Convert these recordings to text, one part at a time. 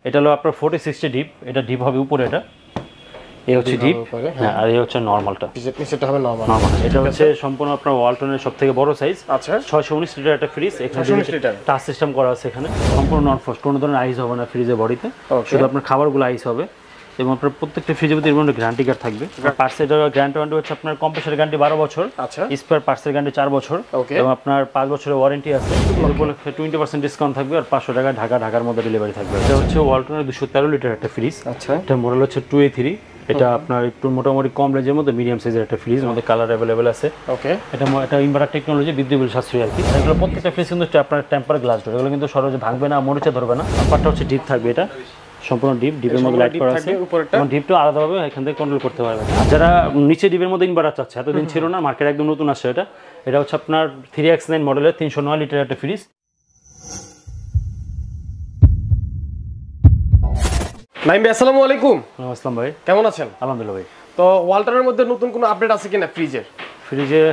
এটা হলো আপনার 40-60 ডিপ, এটা ডিপ হবে উপরে, এটা এই হচ্ছে ডিপ, হ্যাঁ, আর এই হচ্ছে নরমালটা, সেটা হবে নরমাল। এটা হচ্ছে সম্পূর্ণ আপনার ওয়ালটনের সবথেকে বড় সাইজ। আচ্ছা, 619 লিটার একটা ফ্রিজ, এখানে টাচ সিস্টেম করা আছে, এখানে সম্পূর্ণ নন ফ্রস্ট, কোনো ধরনের আইস হবে না ফ্রিজের বডিতে, শুধু আপনার খাবারগুলো আইস হবে। এবং আপনার প্রত্যেকটা ফ্রিজের মধ্যে এর মধ্যে গ্যারান্টি কার্ড থাকবে। পার্টসের গ্যারান্টি হচ্ছে আপনার কম্প্রেসার গ্যারান্টি 12 বছর, আচ্ছা, স্পেয়ার পার্টসের গ্যারান্টি 4 বছর, এবং আপনার 5 বছরের ওয়ারেন্টি আছে। এর উপলক্ষে 20% ডিসকাউন্ট থাকবে, আর 500 টাকা ঢাকার মধ্যে ডেলিভারি থাকবে। এটা হচ্ছে ওয়ালটনের 213 লিটার একটা ফ্রিজ। আচ্ছা, এটা মডেল হচ্ছে 2A3। এটা আপনার একটু মোটামুটি কম রেঞ্জের মধ্যে মিডিয়াম সাইজের একটা ফ্রিজ, আমাদের কালার অ্যাভেলেবেল আছে। ওকে, এটা ইনভার্টার টেকনোলজি, বিদ্যুৎ বিল সাশ্রয়ী আর কি। এগুলো প্রত্যেকটা ফ্রিজ কিন্তু আপনার টেম্পার গ্লাস ডোর, এগুলো কিন্তু সহজে ভাঙবে না, মরিচা ধরবে না। ব্যাপারটা হচ্ছে ডিপ থাকবে, এটা সম্পূর্ণ ডিপের মধ্যে লাইট করা আছে, এবং ডিপটা আলাদাভাবে এখান থেকে কন্ট্রোল করতে পারবে। যারা নিচে ডিপের মধ্যে ইনভার্টার চাচ্ছে, এতদিন ছিল না, মার্কেটে একদম নতুন আসছে এটা হচ্ছে আপনার 3X9 মডেলের 309 লিটার একটা ফ্রিজ। নাইম ভাই, আসসালামু আলাইকুম। আসসালাম ভাই, কেমন আছেন? আলহামদুলিল্লাহ ভাই। তো ওয়ালটনের মধ্যে নতুন কোনো আপডেট আছে কিনা ফ্রিজে?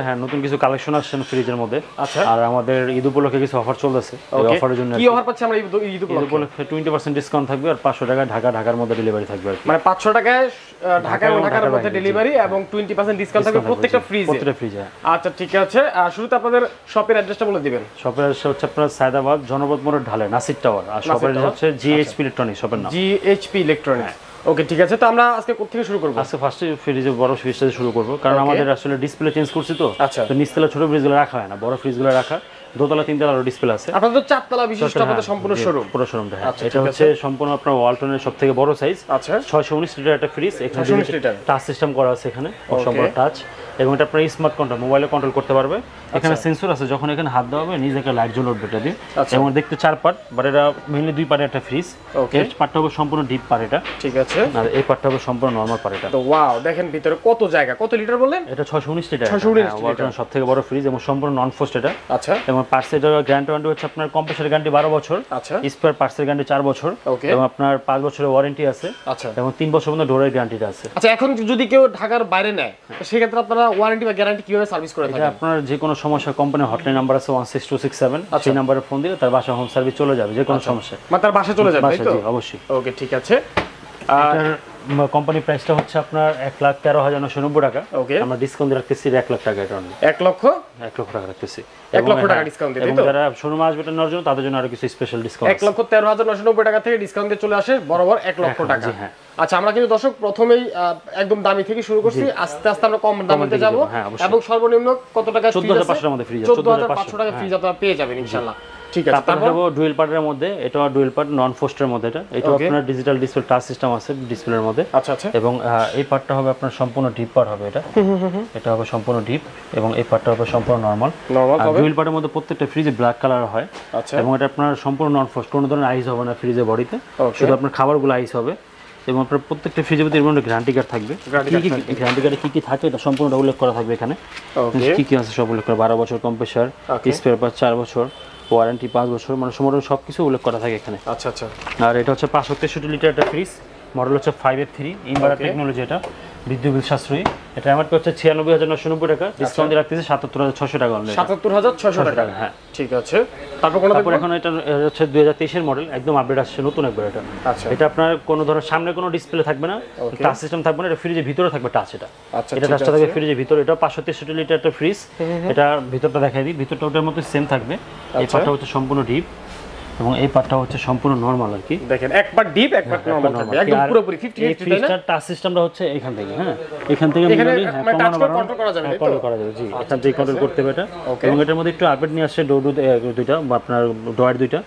হ্যাঁ, নতুন কিছু কালেকশন আসছে ফ্রিজের মধ্যে। আচ্ছা, আর আমাদের ঈদ উপলক্ষে কিছু অফার চলতেছে। এই অফারের জন্য কি অফার পাচ্ছি আমরা ঈদ উপলক্ষে? 20% ডিসকাউন্ট থাকবে, আর 500 টাকা ঢাকার মধ্যে ডেলিভারি থাকবে। মানে 500 টাকায় ঢাকার মধ্যে ডেলিভারি, এবং 20% ডিসকাউন্ট থাকবে প্রত্যেকটা ফ্রিজে। আচ্ছা, ঠিক আছে। শুরুতে আপনাদের শপের অ্যাড্রেসটা বলে দিবেন। শপের অ্যাড্রেস হচ্ছে আপনার সায়দাবাদ জনপদ মোড়ের ঢালে নাসির টাওয়ার, আর শপের অ্যাড্রেস হচ্ছে G.H.P Electronics শপের নাম। G.H.P Electronics। ওকে, ঠিক আছে। তো আমরা আজকে কোথা থেকে শুরু করব? আজকে ফার্স্টে ফ্রিজে বড় ফ্রিজটা শুরু করব, কারণ আমাদের আসলে ডিসপ্লে চেঞ্জ করছি তো। তো নিচতলা ছোট ফ্রিজগুলো রাখা হয় না, বড় ফ্রিজগুলো রাখা। দোতলা তিনতলা ডিসপ্লে আছে। আপনাদের চারতলা বিশিষ্ট আপনাদের সম্পূর্ণ শোরুম, পুরো শোরুমটা। এটা হচ্ছে সম্পূর্ণ আপনার ওয়ালটনের সবথেকে বড় সাইজ। আচ্ছা, 619 লিটার একটা ফ্রিজ, এখানে টাচ সিস্টেম করা আছে, এখানে সম্পূর্ণ টাচ, এবং এটা আপনার স্মার্ট কন্ট্রোল, মোবাইলে কন্ট্রোল করতে পারবে। এখানে সেন্সর আছে, যখন এখানে হাত দেওয়া হবে নিজে একটা লাইট জ্বলে উঠবে এটা দিয়ে। এবং দেখতে 4 পার্ট, বাট এটা মেইনলি 2 পার্টের একটা ফ্রিজ। এই পার্টটা হবে সম্পূর্ণ ডিপ পার্ট, এটা ঠিক আছে, আর এই পার্টটা হবে সম্পূর্ণ নরমাল পার্ট। এটা তো ওয়াও, দেখেন ভিতরে কত জায়গা, কত লিটার বললেন? এটা 619 লিটার, ওয়ালটনের সবথেকে বড় ফ্রিজ, এবং সম্পূর্ণ নন ফ্রস্ট এটা। আচ্ছা, এবং পার্টসের গ্যারান্টি হচ্ছে আপনার কম্প্রেসার গ্যারান্টি 12 বছর, আচ্ছা, স্পেয়ার পার্টসের গ্যারান্টি 4 বছর, এবং আপনার 5 বছরের ওয়ারেন্টি আছে, আচ্ছা, এবং 3 বছর পর্যন্ত ডোরের গ্যারান্টিটা আছে। আচ্ছা, এখন যদি কেউ ঢাকার বাইরে নেয়, তো সেই ক্ষেত্রে আপনারা ওয়ারেন্টি বা গ্যারান্টি কিভাবে সার্ভিস করে থাকেন? আপনার যে কোনো সমস্যা কোম্পানির হটলাইন নাম্বার আছে 16267, সেই নম্বরে ফোন দিলে তার বাসা হোম সার্ভিস চলে যাবে, যে কোনো সমস্যা মানে তার বাসা চলে যাবে, তাই তো? অবশ্যই। ওকে, ঠিক আছে। এটার কোম্পানি প্রাইসটা হচ্ছে আপনার 1,13,990 টাকা। আমরা ডিসকাউন্ট দিয়ে রাখতেছি 1 লাখ টাকা। এটা 1 লক্ষ টাকা রাখতেছি, 1 লক্ষ টাকা ডিসকাউন্ট দিয়ে, তাই তো? যারা শোরুমে আসবে এটা নেওয়ার জন্য তাদের জন্য আরো কিছু স্পেশাল ডিসকাউন্ট 1,13,990 টাকা থেকে ডিসকাউন্ট দিয়ে চলে আসে বরাবর 1 লক্ষ টাকা। আচ্ছা, আমরা কিন্তু দর্শক প্রথমেই একদম দামি থেকে শুরু করছি, আস্তে আস্তে আমরা কম দামিতে যাব, এবং সর্বনিম্ন কত টাকা? 14,500 টাকার মধ্যে ফ্রিজ, 14,500 টাকা ফ্রিজ আপনারা পেয়ে যাবেন ইনশাআল্লাহ। ঠিক আছে, তারপর হবে ডুয়েল পার্টের মধ্যে, এটা ডুয়েল পার্ট নন ফ্রস্টের মধ্যে। এটা আপনার ডিজিটাল ডিসপ্লে টাচ সিস্টেম আছে ডিসপ্লের মধ্যে। আচ্ছা, আচ্ছা, এবং এই পার্টটা হবে আপনার সম্পূর্ণ ডিপ পার্ট হবে, এটা হবে সম্পূর্ণ ডিপ, এবং এই পার্টটা হবে সম্পূর্ণ নরমাল। ডুয়েল পার্টের মধ্যে প্রত্যেকটা ফ্রিজে ব্ল্যাক কালার হয়, এবং এটা আপনার সম্পূর্ণ নন ফ্রস্ট, কোনো ধরনের আইস হবে না ফ্রিজের বডিতে, শুধু আপনার খাবারগুলো আইস হবে। এবং আপনার প্রত্যেকটা ফ্রিজের মধ্যে এর মধ্যে গ্যারান্টি কার্ড থাকবে। গ্যারান্টি কার্ডে কি কি থাকে এটা সম্পূর্ণ উল্লেখ করা থাকবে এখানে, কি কি আছে সব উল্লেখ করা। 12 বছর কম্প্রেসার, স্পেয়ার পার্টস 4 বছর, ওয়ারেন্টি 5 বছর, মানে মোটামুটি সবকিছু উল্লেখ করা থাকে এখানে। আচ্ছা, আচ্ছা। আর এটা হচ্ছে 563 লিটার একটা ফ্রিজ, মডেল হচ্ছে 5F3, ইনভার্টার টেকনোলজি, এটা বিদ্যুৎ বিল সাশ্রয়ী। এটা এমআরপি হচ্ছে 96,990 টাকা, ডিসকাউন্ট দিয়ে রাখতেছি 77,600 টাকা অনলি। 77,600 টাকা, হ্যাঁ, ঠিক আছে। তারপর এখন এটা হচ্ছে 2023 এর মডেল, একদম আপডেট আসছে নতুন একবার এটা। আচ্ছা, এটা আপনার কোনো ধরনের সামনে কোনো ডিসপ্লে থাকবে না, টাচ সিস্টেম থাকবে না, এটা ফ্রিজের ভিতরে থাকবে টাচ। এটা টাচটা থাকবে ফ্রিজের ভিতরে। এটা 563 লিটার একটা ফ্রিজ, এটা ভিতরটা দেখাই দিই। ভিতরটা ওটার মতো সেম থাকবে। এই পার্টটা হচ্ছে সম্পূর্ণ ডিপ, এবং এই পার্টটা হচ্ছে সম্পূর্ণ নরমাল আর কি। দেখেন, এক পার্ট ডিপ, এক পার্ট নরমাল থাকবে, একদম পুরোপুরি 50-50, তাই না? টাচ সিস্টেমটা হচ্ছে এখান থেকে, এখান থেকে কন্ট্রোল করা যাবে, কন্ট্রোল করা যাবে, জি, এখান থেকে কন্ট্রোল করতে হবে এটা। এবং এটার মধ্যে একটু আপডেট নিয়ে আসছে, ডোর দুইটা, আপনার ডয়ার দুইটা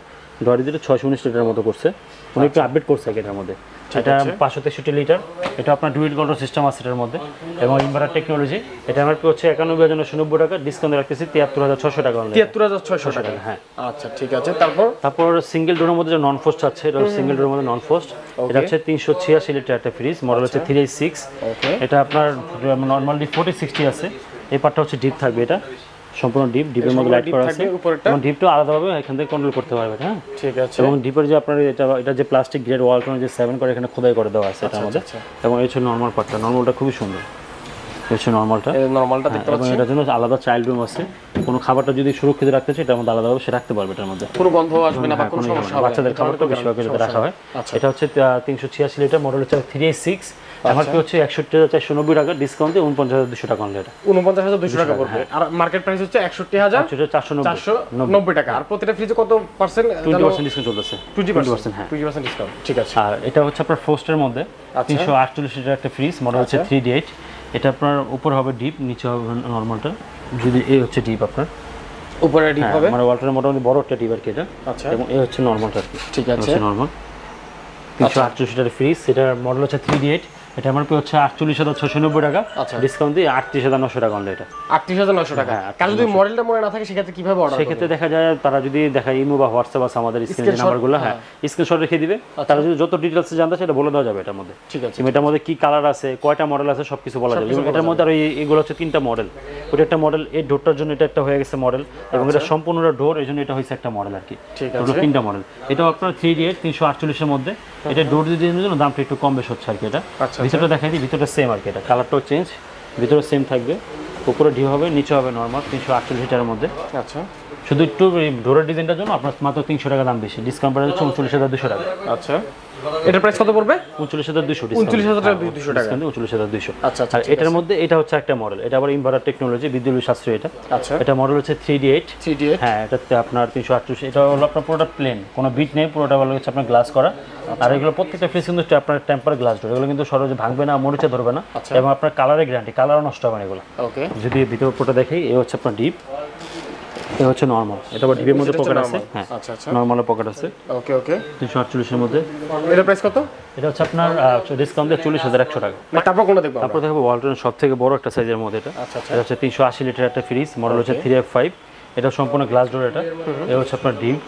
619 লিটারের মতো করছে, মানে একটু আপডেট করছে এটার মধ্যে। এটা 563 লিটার, এটা আপনার ডুয়েল কন্ট্রোল সিস্টেম আছে এটার মধ্যে, এবং ইনভার্টার টেকনোলজি। এটা এমআরপি হচ্ছে 91,990 টাকা, ডিসকাউন্ট রাখতেছি 73,600 টাকা অনলি। 73,600 টাকা, হ্যাঁ, আচ্ছা, ঠিক আছে। তারপর সিঙ্গেল ডোরের মধ্যে যে নন ফ্রস্ট আছে, এটা সিঙ্গেল ডোরের মধ্যে নন ফ্রস্ট। এটা হচ্ছে 386 লিটার একটা ফ্রিজ, মডেল হচ্ছে 386। এটা আপনার নরমালি 40-60 আছে। এই পার্টটা হচ্ছে ডিপ থাকবে, এটা সম্পূর্ণ ডিপের মধ্যে লাইট করা আছে, এবং ডিপটা আলাদাভাবে এখান থেকে কন্ট্রোল করতে পারবে, হ্যাঁ, ঠিক আছে। এবং ডিপের যে আপনার এটা যে প্লাস্টিক গ্রেড ওয়ালটনের যে 7 করে এখানে খোদাই করে দেওয়া আছে এটার মধ্যে। এবং এই হচ্ছে নরমাল পার্টটা, নরমালটা খুবই সুন্দর। হচ্ছে নরমালটা, নরমালটা দেখতে পাচ্ছেন। এটার জন্য আলাদা চাইল্ড রুম আছে, কোনো খাবারটা যদি সুরক্ষিত রাখতে চাই এটার মধ্যে আলাদাভাবে সে রাখতে পারবে, এটার মধ্যে কোনো গন্ধ আসবে না বা কোনো সমস্যা হবে না, বাচ্চাদের খাবারটা বেশিরভাগ ক্ষেত্রে রাখা হয়। এটা হচ্ছে 386 লিটার, মডেল হচ্ছে 386, এমআরপি হচ্ছে 61,490 টাকা, ডিসকাউন্ট দিয়ে 49,200 টাকা অনলি। এটা 49,200 টাকা পড়বে, আর মার্কেট প্রাইস হচ্ছে 61,490 টাকা। আর প্রতিটা ফ্রিজে কত পার্সেন্ট 20% ডিসকাউন্ট চলতেছে? 20%, হ্যাঁ 20% ডিসকাউন্ট, ঠিক আছে। আর এটা হচ্ছে আপনার ফ্রস্টের মধ্যে 348 লিটার একটা ফ্রিজ, মডেল হচ্ছে 3D8। এটা আপনার উপর হবে ডিপ, নিচে হবে নরমালটা। যদি এই হচ্ছে ডিপ, আপনার উপরে ডিপ হবে, মানে ওয়ালটার মোটামুটি বড় একটা ডিপ আর কি এটা। আচ্ছা, এবং এই হচ্ছে নরমালটা, ঠিক আছে, নরমাল 348 লিটার ফ্রিজ। এটা মডেল হচ্ছে 3D8, এটা এমআরপি হচ্ছে 48,690 টাকা, ডিসকাউন্ট দিয়ে 38,900 টাকা অনলি। এটা 38,900 টাকা। কারণ যদি মডেলটা মনে না থাকে সেক্ষেত্রে কিভাবে অর্ডার করবে? সেক্ষেত্রে দেখা যায় তারা যদি দেখা ইমো বা হোয়াটসঅ্যাপ আছে আমাদের স্ক্রিনে নাম্বারগুলো, হ্যাঁ স্ক্রিনশট রেখে দিবে, তারা যদি যত ডিটেইলস জানতে চায় এটা বলে দেওয়া যাবে এটার মধ্যে। ঠিক আছে, এটার মধ্যে কি কালার আছে, কয়টা মডেল আছে, সবকিছু বলা যাবে। এবং এটার মধ্যে আর এগুলো হচ্ছে 3টা মডেল, ওটা একটা মডেল, এই ডোরটার জন্য এটা একটা হয়ে গেছে মডেল, এবং এটা সম্পূর্ণটা ডোর, এই জন্য এটা হয়েছে একটা মডেল আর কি। ঠিক আছে, 3টা মডেল। এটাও আপনার 3D8 348 এর মধ্যে। এটা ডোর দিয়ে জন্য দামটা একটু কম বেশ হচ্ছে আর কি। এটা ভিতরটা দেখাই দিই, ভিতরটা সেম আর কি, এটা কালারটাও চেঞ্জ, ভিতরে সেম থাকবে, উপরে ঢিউ হবে, নিচে হবে নরমাল 348 লিটারের মধ্যে। আচ্ছা, শুধু একটু ডোরের ডিজাইনটার জন্য আপনার মাত্র 300 টাকা দাম বেশি, ডিসকাউন্ট প্রাইস হচ্ছে 39,200 টাকা। আচ্ছা, এটার প্রাইস কত পড়বে? 39,200, 39,200 টাকা, 39,200। আচ্ছা, আর এটার মধ্যে এটা হচ্ছে একটা মডেল, এটা আবার ইনভার্টার টেকনোলজি, বিদ্যুৎ সাশ্রয়ী এটা। আচ্ছা, এটা মডেল হচ্ছে 3D8, হ্যাঁ এটাতে আপনার 348। এটা হলো আপনার পুরোটা প্লেন, কোনো বিট নেই, পুরোটা হলো হচ্ছে আপনার গ্লাস করা। আর এগুলো প্রত্যেকটা ফ্রিজ কিন্তু আপনার টেম্পার গ্লাস ডোর, এগুলো কিন্তু সহজে ভাঙবে না, মরিচা ধরবে না, এবং আপনার কালারের গ্যারান্টি, কালারও নষ্ট হবে না এগুলো। ওকে, যদি ভিতর পুরোটা দেখি, এই হচ্ছে আপনার ডিপ, এটা হচ্ছে নরমাল, এটা আবার ডিপের মধ্যে পকেট আছে, হ্যাঁ আচ্ছা আচ্ছা, নরমালের পকেট আছে। ওকে ওকে, 348 এর মধ্যে। এটার প্রাইস কত? এটা হচ্ছে আপনার ডিসকাউন্ট দিয়ে 40,100 টাকা। তারপর কোনটা দেখবো? তারপর দেখবো ওয়ালটনের সবথেকে বড় একটা সাইজের মধ্যে এটা। আচ্ছা আচ্ছা, এটা হচ্ছে 380 লিটার একটা ফ্রিজ, মডেল হচ্ছে 3F5। এটা সম্পূর্ণ গ্লাস ডোর, এটা এই হচ্ছে আপনার ডিপ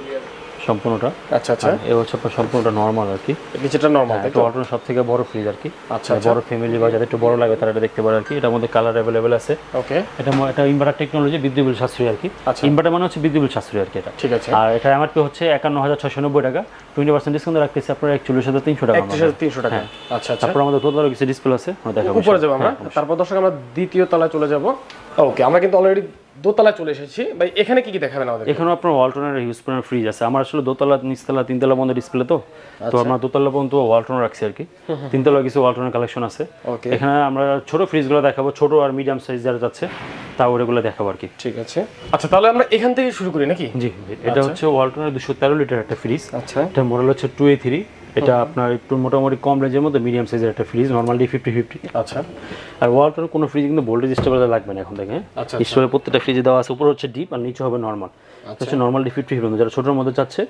সম্পূর্ণটা। আচ্ছা আচ্ছা, এই হচ্ছে আপনার সম্পূর্ণটা নরমাল আর কি, নিচেটা নরমাল। এটা ওয়ালটনের সবথেকে বড় ফ্রিজ আর কি। আচ্ছা, বড় ফ্যামিলি বা যাদের একটু বড় লাগে তারা এটা দেখতে পারে আর কি। এটার মধ্যে কালার অ্যাভেলেবেল আছে। ওকে, এটা ইনভার্টার টেকনোলজি, বিদ্যুৎ বিল সাশ্রয়ী আর কি। ইনভার্টার মানে হচ্ছে বিদ্যুৎ বিল সাশ্রয়ী আর কি এটা। ঠিক আছে, আর এটা এমআরপি হচ্ছে 51,690 টাকা, 20% ডিসকাউন্ট রাখতেছি আপনার 41,300 টাকা। 41,300 টাকা। আচ্ছা আচ্ছা, তারপর আমাদের দোতলার কিছু ডিসপ্লে আছে, আমরা দেখাবো। উপরে যাব আমরা, তারপর দর্শক আমরা দ্বিতীয় তলায় চলে যাব। ওকে, আমরা কিন্তু অলরেডি দোতলায় চলে এসেছি ভাই। এখানে কি কি দেখাবেন আমাদের? এখানে আপনার ওয়ালটনের হিউজপনের ফ্রিজ আছে। আমার আসলে দোতলা, নিচতলা, তিনতলা পর্যন্ত ডিসপ্লে, তো আমরা দোতলা পর্যন্ত ওয়ালটন রাখছি আর কি। তিনতলা কিছু ওয়ালটনের কালেকশন আছে। এখানে আমরা ছোট ফ্রিজগুলো দেখাবো, ছোট আর মিডিয়াম সাইজ যারা যাচ্ছে তা ওগুলো দেখাবো আর কি। ঠিক আছে, আচ্ছা তাহলে আমরা এখান থেকে শুরু করি নাকি? জি, এটা হচ্ছে ওয়ালটনের 213 লিটার একটা ফ্রিজ। আচ্ছা, এটা মডেল হচ্ছে 2A3। এটা আপনার একটু মোটামুটি কম রেঞ্জের মধ্যে মিডিয়াম সাইজের একটা ফ্রিজ, নরমালি 50-50। আচ্ছা, আর ওয়ালটন কোনো ফ্রিজ কিন্তু ভোল্টেজ স্টেবল লাগবে না এখন থেকে। আচ্ছা, স্টেবল প্রত্যেকটা ফ্রিজে দেওয়া আছে, উপরে হচ্ছে ডিপ আর নিচে হবে নরমাল। হচ্ছে নরমাল 50-50, যারা ছোটোর মধ্যে চাচ্ছে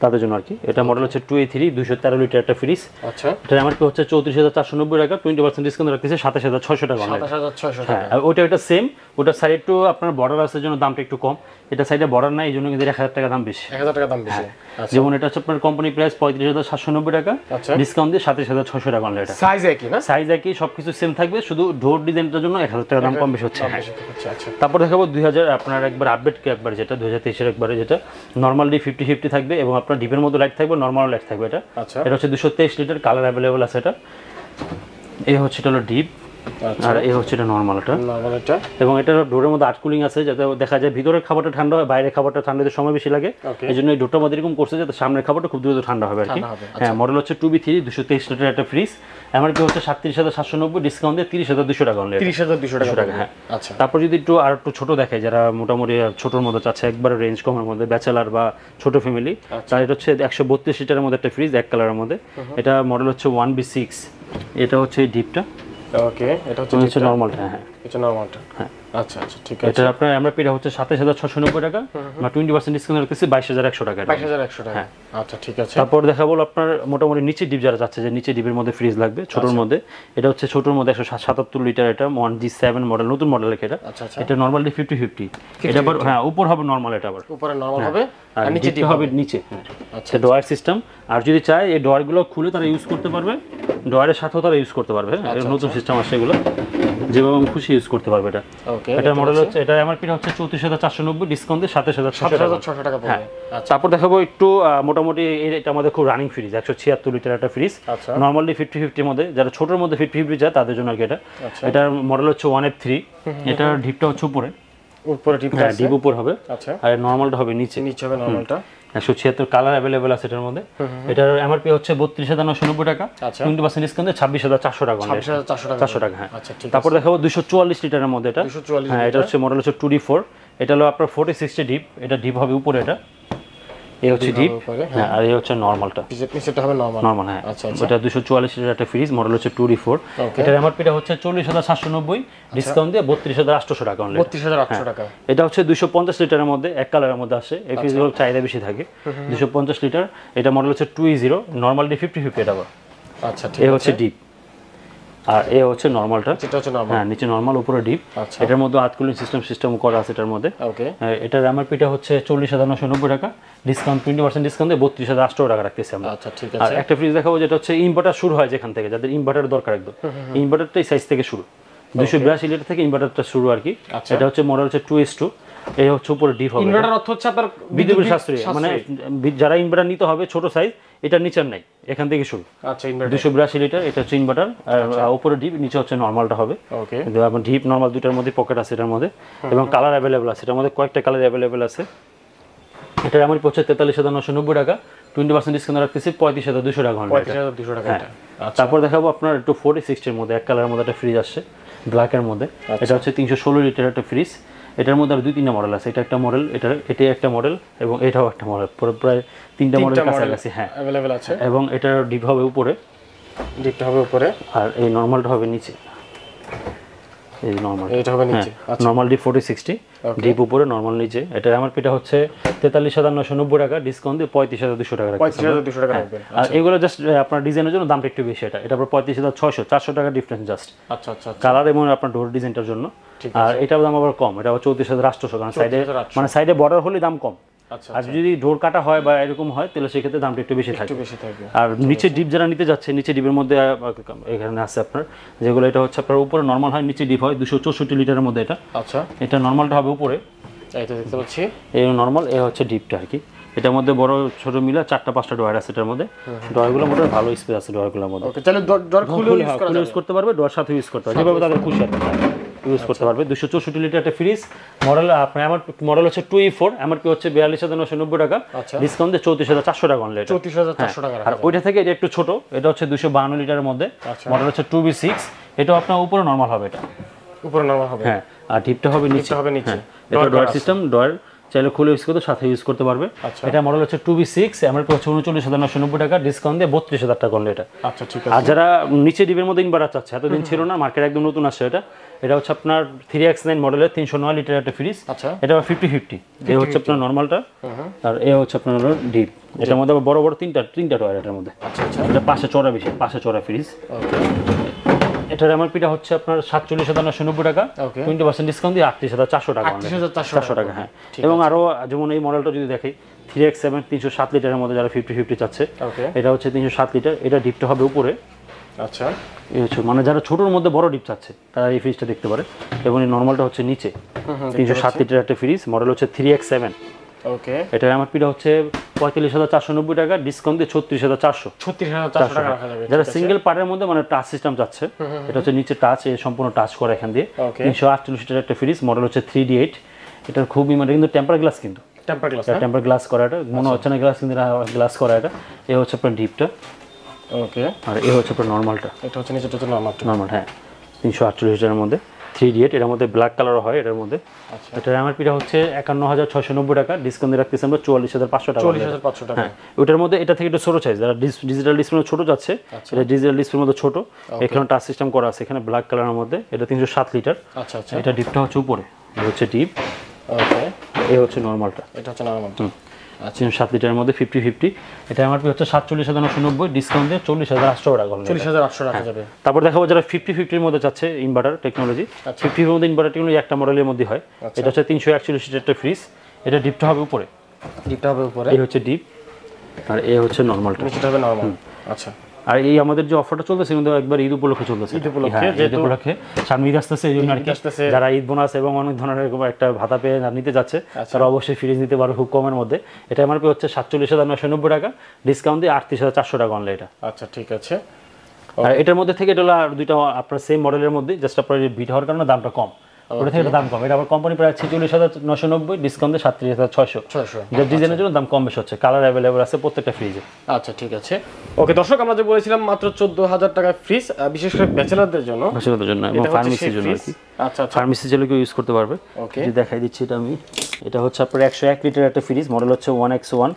তাদের জন্য আর কি। এটা মডেল হচ্ছে 2A3, 213 লিটার একটা ফ্রিজ। আচ্ছা, এটা এমআরপি হচ্ছে 34,490 টাকা, 20% ডিসকাউন্ট রাখতেছে 27,600 টাকা। 27,600 হ্যাঁ, আর ওটা সেম, ওটা সাইড একটু আপনার বর্ডার আছে জন্য দামটা একটু কম। এটা সাইডে বর্ডার নাই, এই জন্য কিন্তু 1,000 টাকা দাম বেশি। 1,000 টাকা দাম বেশি। যেমন এটা হচ্ছে আপনার কোম্পানি প্রাইস 35,790 টাকা, ডিসকাউন্ট দিয়ে 27,600 টাকা অনলি। এটা সাইজ একই না? সাইজ একই, সবকিছু সেম থাকবে, শুধু ডোর ডিজাইনটার জন্য 1,000 টাকা দাম কম বেশি হচ্ছে। আচ্ছা, তারপর দেখাবো 2000 আপনার একবার আপডেট একবার, যেটা 2023 একবারে, যেটা নরমাল ডি 50-50 থাকবে, এবং আপনার ডিপের মধ্যে লাইট থাকবে, নরমাল লাইট থাকবে। এটা এটা হচ্ছে 223 লিটার, কালার অ্যাভেলেবল আছে। এটা এই হচ্ছে, এটা হলো ডিপ, আর এই হচ্ছে এটা নরমাল। এটা এবং এটা ডোরের মধ্যে আট কুলিং আছে, যাতে দেখা যায় ভিতরের খাবারটা ঠান্ডা হয়, বাইরের খাবারটা ঠান্ডা হতে সময় বেশি লাগে। এই জন্য এই ডোরটার মধ্যে এরকম করছে যাতে সামনের খাবারটা খুব দ্রুত ঠান্ডা হবে আর কি। হ্যাঁ, মডেল হচ্ছে 2B3, 223 লিটার একটা ফ্রিজ, এমআরপি হচ্ছে 37,790, ডিসকাউন্ট দিয়ে 30,200 টাকা অনলি। 30,200 টাকা। হ্যাঁ, আচ্ছা। তারপর যদি একটু ছোট দেখায়, যারা মোটামুটি ছোটোর মধ্যে চাচ্ছে, একবার রেঞ্জ কমের মধ্যে, ব্যাচেলার বা ছোট ফ্যামিলি, তার এটা হচ্ছে 132 লিটারের মধ্যে একটা ফ্রিজ, এক কালারের মধ্যে। এটা মডেল হচ্ছে 1B6। এটা হচ্ছে এই ডিপটা। ওকে, এটা হচ্ছে নরমালটা। হ্যাঁ, এটা নরমালটা। হ্যাঁ, আচ্ছা আচ্ছা, ঠিক আছে। এটা আপনার আমরা পেটা হচ্ছে 27,690 টাকা, না 20% ডিসকাউন্ট রাখতেছি 22,100 টাকা। 22,100 টাকা। আচ্ছা, ঠিক আছে। তারপর দেখাবো আপনার মোটামুটি নিচে ডিপ যারা যাচ্ছে, যে নিচে ডিপের মধ্যে ফ্রিজ লাগবে ছোটর মধ্যে, এটা হচ্ছে ছোটর মধ্যে 177 লিটার, এটা 1G7 মডেল, নতুন মডেল এটা। এটা নরমালি 50-50। এটা আবার হ্যাঁ, উপর হবে নরমাল, এটা আবার উপরে নরমাল হবে আর নিচে ডিপ হবে নিচে। আচ্ছা, ডয়ার সিস্টেম। আর যদি চায় এই ডয়ারগুলো খুলে তারা ইউজ করতে পারবে, ডয়ারের সাথেও তারা ইউজ করতে পারবে। নতুন সিস্টেম আসছে এগুলো। যেভাবে খুশি ইউজ করতে পারবে এটা। ওকে, এটা মডেল হচ্ছে, এটা এমআরপি হচ্ছে 34490, ডিসকাউন্ট দিয়ে 27600 টাকা পড়বে। আচ্ছা, তারপর দেখাবো একটু মোটামুটি এটা আমাদের খুব রানিং ফ্রিজ, 176 লিটার একটা ফ্রিজ, নরমালি 50-50 এর মধ্যে, যারা ছোটর মধ্যে 50-50 যায় তাদের জন্য আর কি এটা। এটার মডেল হচ্ছে 1F3, এটার ডিপটা হচ্ছে উপরে ডিপ আছে, ডিপ উপর হবে। আচ্ছা, আর নরমালটা হবে নিচে হবে নরমালটা। 176 কালার अवेलेबल আছে এটার মধ্যে। এটার এমআরপি হচ্ছে 32990 টাকা, 20% ডিসকাউন্টে 26400 টাকা, 26400 টাকা। হ্যাঁ, আচ্ছা ঠিক আছে। তারপর দেখাবো 244 লিটারের মধ্যে এটা। হ্যাঁ, এটা হচ্ছে মডেল হচ্ছে 2D4, এটা হলো আপনার 4060 ডিপ, এটা ডিপ হবে উপরে, এটা এই হচ্ছে ডিপ। হ্যাঁ, আর এই হচ্ছে নরমালটা, নিচেটা হবে নরমাল। হ্যাঁ। এটা 244 লিটার একটা ফ্রিজ, মডেল হচ্ছে 2D4, এটার এমআরপিটা হচ্ছে 40790, ডিসকাউন্ট দিয়ে 32800 টাকা অনলি, 32800 টাকা। এটা হচ্ছে 250 লিটারের মধ্যে, এক কালারের মধ্যে আসে, এই ফ্রিজগুলোর চাহিদা বেশি থাকে। 250 লিটার, এটা মডেল হচ্ছে 2E0, নরমালি 50-50 এটা। আচ্ছা ঠিক আছে, এই হচ্ছে ডিপ, আর এই হচ্ছে নরমালটা, এটা হচ্ছে নরমাল। হ্যাঁ, নিচে নরমাল, উপরে ডিপ। এটার মধ্যে হাত কুলিং সিস্টেম করা আছে এটার মধ্যে। ওকে, এটার এমআরপিটা হচ্ছে 40990 টাকা, ডিসকাউন্ট 20% ডিসকাউন্ট দিয়ে 32800 টাকা রাখতেছি আমরা। আচ্ছা ঠিক আছে। আর একটা ফ্রিজ দেখাবো যেটা হচ্ছে ইনভার্টার শুরু হয় যেখান থেকে, যাদের ইনভার্টার দরকার একদম, ইনভার্টারটাই সাইজ থেকে শুরু, 282 লিটার থেকে ইনভার্টারটা শুরু আর কি। এটা হচ্ছে মডেল হচ্ছে 2S2, এই হচ্ছে উপরে ডিপ হবে। ইনভার্টার অর্থ হচ্ছে আপনার বিদ্যুৎ সাশ্রয়ী, মানে যারা ইনভার্টার নিতে হবে ছোট সাইজ, এটা নিচের নাই, এখান থেকে শুরু। আচ্ছা, ইনভার্টার 282 লিটার, এটা হচ্ছে ইনভার্টার, আর উপরে ডিপ, নিচে হচ্ছে নরমালটা হবে। ওকে, কিন্তু আপনার ডিপ নরমাল দুটার মধ্যে পকেট আছে এটার মধ্যে, এবং কালার अवेलेबल আছে এটার মধ্যে, কয়েকটা কালার अवेलेबल আছে। এটা আমার পড়ছে 43990 টাকা, 20% ডিসকাউন্ট রাখতেছি 35200 টাকা। 35200 টাকা এটা। তারপর দেখাবো আপনার একটু 4060 এর মধ্যে, এক কালারের মধ্যে একটা ফ্রিজ আসছে ব্ল্যাকের মধ্যে, এটা হচ্ছে 316 লিটার একটা ফ্রিজ। এটার মধ্যে আর 2-3টা মডেল আছে, এটা একটা মডেল, এটাই একটা মডেল, এবং এটাও একটা মডেল, প্রায় 3টা মডেল কাছাকাছি। হ্যাঁ, अवेलेबल আছে, এবং এটার ডিপ হবে উপরে, ডিপটা হবে উপরে, আর এই নরমালটা হবে নিচে, এই নরমাল এটা হবে নিচে। আচ্ছা, নরমাল ডিপ 4060, ডিপ উপরে, নরমাল নিচে। এটার এমআরপিটা হচ্ছে 43990 টাকা, ডিসকাউন্ট দিয়ে 35200 টাকা রাখবেন, 35200 টাকা রাখবেন। আর এগুলো জাস্ট আপনার ডিজাইনের জন্য দামটা একটু বেশি, এটা পুরো 35600, 400 টাকা ডিফারেন্স জাস্ট। আচ্ছা আচ্ছা, কালার এবং আপনার ডোর ডিজাইনটার জন্য। আর এটার দাম আবার কম, এটা 34800, কারণ সাইডে, মানে সাইডে বর্ডার হলে দাম কম। আর যদি ডোর কাটা হয় বা এরকম হয়, তাহলে সেক্ষেত্রে দামটা একটু বেশি থাকে। আর নিচে ডিপ যারা নিতে যাচ্ছে, নিচে ডিপের মধ্যে এখানে আছে আপনার যেগুলো, এটা হচ্ছে আপনার উপরে নরমাল হয়, নিচে ডিপ হয় 264 লিটারের মধ্যে এটা। আচ্ছা, এটা নরমালটা হবে উপরে, এইটা দেখতে পাচ্ছি, এই নরমাল, এই হচ্ছে ডিপটা আর কি। এটার মধ্যে বড় ছোট মিলা 4টা-5টা ডয়ার আছে এটার মধ্যে, ডয়ারগুলোর মধ্যে ভালো স্পেস আছে ডয়ারগুলোর মধ্যে। ওকে, তাহলে ডয়ার খুলে ইউজ করতে পারবে, ডয়ার সাথে ইউজ করতে পারবে, যেভাবে তাদের খুশি আছে ইউজ করতে পারবে। 264 লিটার একটা ফ্রিজ, মডেল আপনার আমার মডেল হচ্ছে 2E4, এমআরপি হচ্ছে 42990 টাকা, ডিসকাউন্ট দিয়ে 34400 টাকা অনলি, 34400 টাকা। আর ওইটা থেকে এটা একটু ছোট, এটা হচ্ছে 252 লিটারের মধ্যে, মডেল হচ্ছে 2B6, এটা আপনার উপরে নরমাল হবে, এটা উপরে নরমাল হবে। হ্যাঁ, আর ডিপটা হবে নিচে, এটা ডয়ার সিস্টেম, ডয়ার চাইলে খুলে ইউজ করতে, সাথে ইউজ করতে পারবে। এটা মডেল হচ্ছে 2B6, এমআরপি হচ্ছে 39990 টাকা, ডিসকাউন্ট দিয়ে 32000 টাকা অনলি এটা। আচ্ছা ঠিক আছে। আর যারা নিচে ডিপের মধ্যে ইনভার্টার চাচ্ছে, এতদিন ছিল না, মার্কেট একদম নতুন আসছে এটা। এটা হচ্ছে আপনার 3X9 মডেলের 309 লিটার একটা ফ্রিজ। আচ্ছা, এটা 50-50, এই হচ্ছে আপনার নরমালটা, আর এই হচ্ছে আপনার ডিপ। এটার মধ্যে বড় বড় তিনটা ডয়ার এটার মধ্যে। আচ্ছা আচ্ছা, এটা পাশে চড়া বেশি, পাশে চড়া ফ্রিজ। ওকে, এটার এমআরপিটা হচ্ছে আপনার 47990 টাকা, 20% ডিসকাউন্ট দিয়ে 38400 টাকা, 38400 টাকা। হ্যাঁ, এবং আরো যেমন এই মডেলটা যদি দেখি, 3X7 307 লিটারের মধ্যে যারা 50-50 চাচ্ছে, এটা হচ্ছে 307 লিটার, এটা ডিপটা হবে উপরে। আচ্ছা, এই হচ্ছে মানে যারা ছোটোর মধ্যে বড় ডিপ চাচ্ছে তারা এই ফ্রিজটা দেখতে পারে, এবং এই নরমালটা হচ্ছে নিচে। 307 লিটার একটা ফ্রিজ, মডেল হচ্ছে 3X7। ওকে, এটার এমআরপিটা হচ্ছে 45490 টাকা, ডিসকাউন্ট দিয়ে 36400 টাকা রাখা যাবে। যারা সিঙ্গেল পার্টের মধ্যে মানে টাচ সিস্টেম চাচ্ছে, এটা হচ্ছে নিচে টাচ, সম্পূর্ণ টাচ করা এখান দিয়ে। 348 লিটার একটা ফ্রিজ, মডেল হচ্ছে 3D8, এটা খুবই মানে কিন্তু টেম্পার গ্লাস, কিন্তু টেম্পার গ্লাস করা, এটা মনে হচ্ছে না গ্লাস, কিন্তু গ্লাস করা এটা। এই হচ্ছে আপনার ডিপটা। ওকে, আর এই হচ্ছে আপনার নরমালটা, এটা হচ্ছে নিচেটা হচ্ছে নরমাল। হ্যাঁ, 348 লিটারের মধ্যে 3D8, এর মধ্যে ব্ল্যাক কালার হয় এটার মধ্যে। আচ্ছা, এটার এমআরপিটা হচ্ছে 51690 টাকা, ডিসকাউন্ট দিয়ে রাখতেছি আমরা 44500 টাকা। 44500 টাকা। হ্যাঁ, ওটার মধ্যে এটা থেকে একটু ছোট সাইজ, যারা ডিজিটাল ডিসপ্লে ছোট যাচ্ছে, এটা ডিজিটাল ডিসপ্লের মধ্যে ছোট, এখানে টাচ সিস্টেম করা আছে, এখানে ব্ল্যাক কালারের মধ্যে, এটা 307 লিটার। আচ্ছা আচ্ছা, এটা ডিপটা হচ্ছে উপরে, এই হচ্ছে ডিপ। ওকে, এই হচ্ছে নরমালটা, এটা হচ্ছে নরমাল। আচ্ছা, 7 লিটারের মধ্যে 50-50, এটা এমআরপি হচ্ছে 47990, ডিসকাউন্ট দিয়ে 40800 টাকা, 40800 টাকা যাবে। তারপর দেখাবো যারা 50-50 এর মধ্যে চাচ্ছে ইনভার্টার টেকনোলজি, 50 এর মধ্যে ইনভার্টার টেকনোলজি একটা মডেলের মধ্যে হয়। এটা হচ্ছে 341 লিটার একটা ফ্রিজ, এটা ডিপটা হবে উপরে, এই হচ্ছে ডিপ, আর এই হচ্ছে নরমালটা, নিচেটা হবে নরমাল। আচ্ছা, আর এই আমাদের যে অফারটা চলতেছে কিন্তু একবার ঈদ উপলক্ষে চলতেছে, ঈদ উপলক্ষে সামনে ঈদ আসতেছে, এই জন্য আর কি যারা ঈদ বোনাস এবং অনেক ধরনের একটা ভাতা পেয়ে নিতে যাচ্ছে তারা অবশ্যই ফ্রিজ নিতে পারবে খুব কমের মধ্যে। এটা এমআরপি হচ্ছে 47,990 টাকা, ডিসকাউন্ট দিয়ে 38,400 টাকা অনলাইন এটা। আচ্ছা ঠিক আছে। আর এটার মধ্যে থেকে এটা হলো আর দুইটা আপনার সেম মডেলের মধ্যে, জাস্ট আপনার বিট হওয়ার কারণে দামটা কম, ওটা থেকে দাম কম। এটা আবার কোম্পানি প্রায় 46,990, ডিসকাউন্ট দিয়ে 37,600। ডিজাইনের জন্য দাম কম বেশি হচ্ছে, কালার অ্যাভেলেবল আছে প্রত্যেকটা ফ্রিজে। আচ্ছা ঠিক আছে। ওকে দর্শক, আমরা যে বলেছিলাম মাত্র 14,000 টাকায় ফ্রিজ, বিশেষ করে ব্যাচেলারদের জন্য এবং ফার্মেসির জন্য আর কি। আচ্ছা ফার্মেসি যেগুলো কেউ ইউজ করতে পারবে। ওকে দেখাই দিচ্ছি এটা আমি। এটা হচ্ছে আপনার 101 লিটার একটা ফ্রিজ, মডেল হচ্ছে 1X1।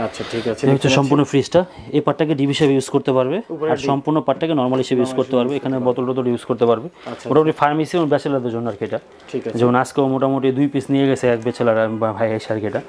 আচ্ছা ঠিক আছে। এটা হচ্ছে সম্পূর্ণ ফ্রিজটা, এই পার্টটাকে ডিপ হিসেবে ইউজ করতে পারবে আর সম্পূর্ণ পার্টটাকে নরমাল হিসেবে ইউজ করতে পারবে, এখানে বোতল ইউজ করতে পারবে। মোটামুটি ফার্মেসি এবং ব্যাচেলারদের জন্য আর কি এটা। ঠিক আছে। যেমন আজকেও মোটামুটি 2 পিস নিয়ে গেছে এক ব্যাচেলার ভাই এসে আর কি এটা।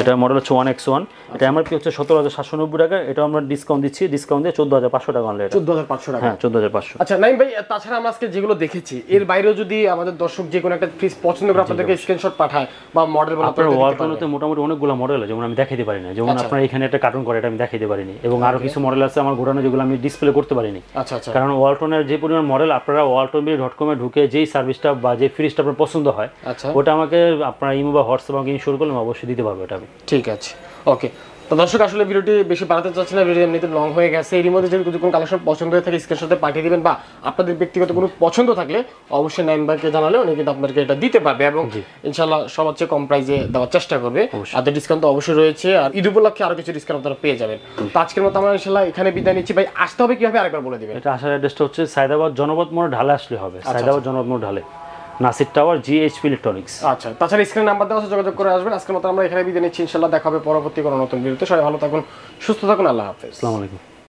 এটা মডেল হচ্ছে 1X1, এটা এমআরপি হচ্ছে 17,790 টাকা, এটা আমরা ডিসকাউন্ট দিচ্ছি, ডিসকাউন্ট দিয়ে 14,500 টাকা অনলাইন। 14,500 টাকা। হ্যাঁ 14,500। আচ্ছা নাইম ভাই, তাছাড়া আমরা আজকে যেগুলো দেখেছি এর বাইরেও যদি আমাদের দর্শক যে কোনো একটা ফ্রিজ পছন্দ করে আপনাদেরকে স্ক্রিনশট পাঠায় বা মডেল বলে আপনারা ওয়ালটনতে মোটামুটি অনেকগুলো মডেল আছে, যেমন আমি দেখাইতে পারি না, যেমন আপনার এখানে একটা কার্টুন করে এটা আমি দেখাইতে পারিনি, এবং আরো কিছু মডেল আছে আমার গোডাউনে যেগুলো আমি ডিসপ্লে করতে পারিনি। আচ্ছা আচ্ছা। কারণ ওয়ালটনের যে পরিমাণ মডেল, আপনারা waltonbay.com এ ঢুকে যেই সার্ভিসটা বা যে ফ্রিজটা আপনার পছন্দ হয় ওটা আমাকে আপনার ইমো বা হোয়াটসঅ্যাপ আমাকে শুরু করলে অবশ্যই দিতে পারবো এটা আমি। ঠিক আছে ওকে। তো দর্শক আসলে ভিডিওটি বেশি বাড়াতে চাচ্ছি না, ভিডিও এমনিতে লং হয়ে গেছে। এর মধ্যে যদি কোনো কালেকশন পছন্দ হয়ে থাকে স্ক্রিনশটে পাঠিয়ে দিবেন, বা আপনাদের ব্যক্তিগত কোনো পছন্দ থাকলে অবশ্যই নাইম ভাইকে জানালে উনি কিন্তু আপনাদেরকে এটা দিতে পারবে এবং ইনশাআল্লাহ সবচেয়ে কম প্রাইসে দেওয়ার চেষ্টা করবে। আর ডিসকাউন্ট তো অবশ্যই রয়েছে, আর ঈদ উপলক্ষে আরো কিছু ডিসকাউন্ট আপনারা পেয়ে যাবেন। তো আজকের মতো আমরা ইনশাআল্লাহ এখানে বিদায় নিচ্ছি। ভাই আসতে হবে কিভাবে আরেকবার বলে দিবেন? এটা আসার অ্যাড্রেসটা হচ্ছে সায়দাবাদ জনপদ মোড় ঢালে আসলে হবে, সায়দাবাদ জনপদ মোড় ঢালে, নাসির টাওয়ার, G.H.P Electronics। আচ্ছা, তাছাড়া স্ক্রিন নাম্বার দেওয়া আছে, যোগাযোগ করে আসবেন। আজকের মতো আমরা এখানে বিদায় নিচ্ছি, ইনশাআল্লাহ দেখা হবে পরবর্তী কোনো নতুন ভিডিওতে। সবাই ভালো থাকুন, সুস্থ থাকুন, আল্লাহ হাফেজ। আসসালামু আলাইকুম।